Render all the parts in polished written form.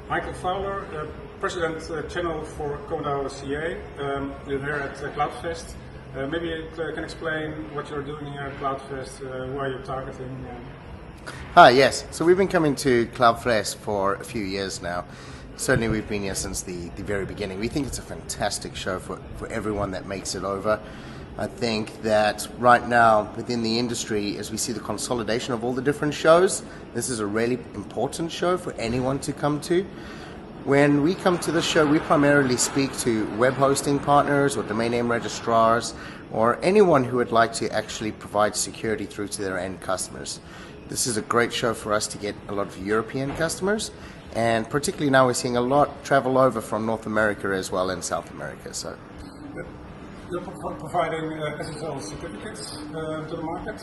Michael Fowler, President Channel for Comodo CA. You're here at CloudFest. Maybe you can explain what you're doing here at CloudFest, who are you targeting? Hi, yes. So we've been coming to CloudFest for a few years now. Certainly we've been here since the very beginning. We think it's a fantastic show for everyone that makes it over. I think that right now within the industry, as we see the consolidation of all the different shows, this is a really important show for anyone to come to. When we come to the show, we primarily speak to web hosting partners or domain name registrars or anyone who would like to actually provide security through to their end customers. This is a great show for us to get a lot of European customers, and particularly now we're seeing a lot travel over from North America as well and South America. So. You're providing SSL certificates to the market.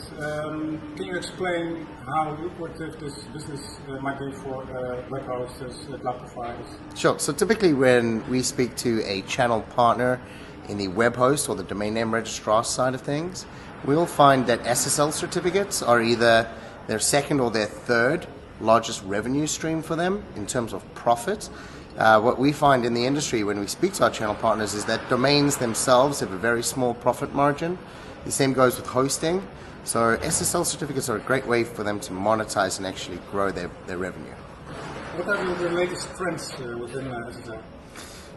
Can you explain how lucrative this business might be for web hosters, cloud providers? Sure. So typically when we speak to a channel partner in the web host or the domain name registrar side of things, we'll find that SSL certificates are either their second or their third largest revenue stream for them in terms of profit. What we find in the industry when we speak to our channel partners is that domains themselves have a very small profit margin. The same goes with hosting. So SSL certificates are a great way for them to monetize and actually grow their revenue. What are the latest trends within SSL?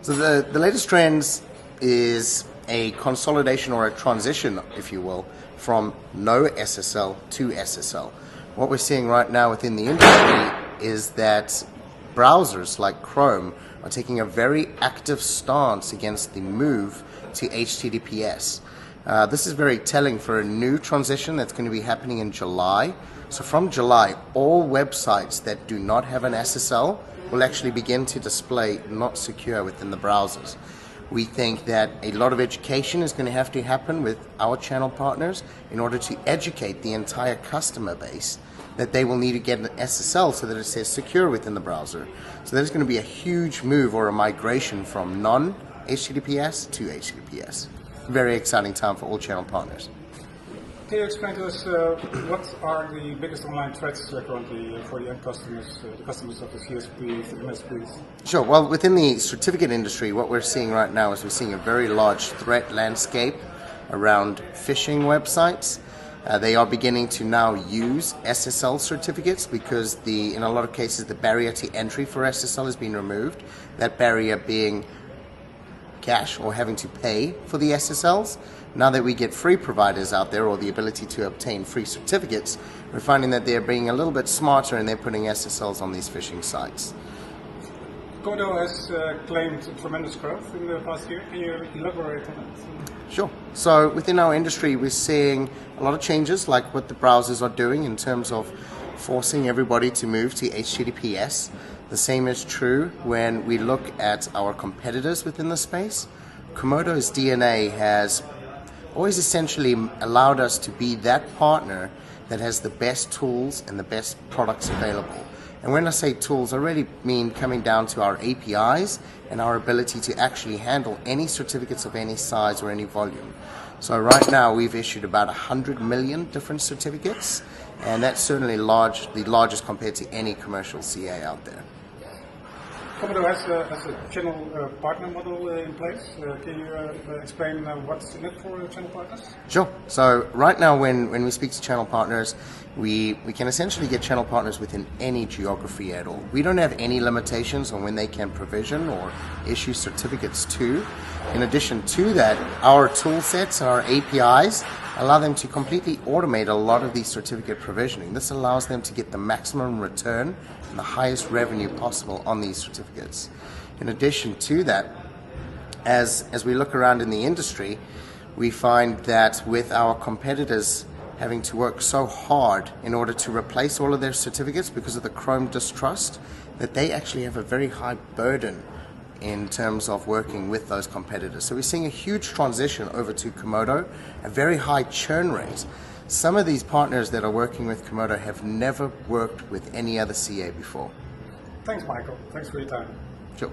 So the latest trends is a consolidation or a transition, if you will, from no SSL to SSL. What we're seeing right now within the industry is that browsers like Chrome are taking a very active stance against the move to HTTPS. This is very telling for a new transition that's going to be happening in July. So from July, all websites that do not have an SSL will actually begin to display not secure within the browsers. We think that a lot of education is going to have to happen with our channel partners in order to educate the entire customer base that they will need to get an SSL so that it says secure within the browser. So there's going to be a huge move or a migration from non-HTTPS to HTTPS. Very exciting time for all channel partners. Can you explain to us what are the biggest online threats currently for the end customers, the customers of the CSPs, the MSPs? Sure. Well, within the certificate industry, what we're seeing right now is we're seeing a very large threat landscape around phishing websites. They are beginning to now use SSL certificates because in a lot of cases the barrier to entry for SSL has been removed. That barrier being cash or having to pay for the SSLs. Now that we get free providers out there or the ability to obtain free certificates, we're finding that they're being a little bit smarter and they're putting SSLs on these phishing sites. Comodo has claimed tremendous growth in the past year. Can you elaborate on that? Sure. So within our industry, we're seeing a lot of changes like what the browsers are doing in terms of forcing everybody to move to HTTPS. The same is true when we look at our competitors within the space. Comodo's DNA has always essentially allowed us to be that partner that has the best tools and the best products available. And when I say tools, I really mean coming down to our APIs and our ability to actually handle any certificates of any size or any volume. So right now we've issued about 100 million different certificates, and that's certainly the largest compared to any commercial CA out there. Comodo has a channel partner model in place. Can you explain what's in it for channel partners? Sure. So right now when we speak to channel partners, we can essentially get channel partners within any geography at all. We don't have any limitations on when they can provision or issue certificates to. In addition to that, our tool sets and our APIs allow them to completely automate a lot of the certificate provisioning. This allows them to get the maximum return and the highest revenue possible on these certificates. In addition to that, as we look around in the industry, we find that with our competitors having to work so hard in order to replace all of their certificates because of the Chrome distrust, that they actually have a very high burden in terms of working with those competitors. So we're seeing a huge transition over to Comodo, a very high churn rate. Some of these partners that are working with Comodo have never worked with any other CA before. Thanks, Michael. Thanks for your time. Sure.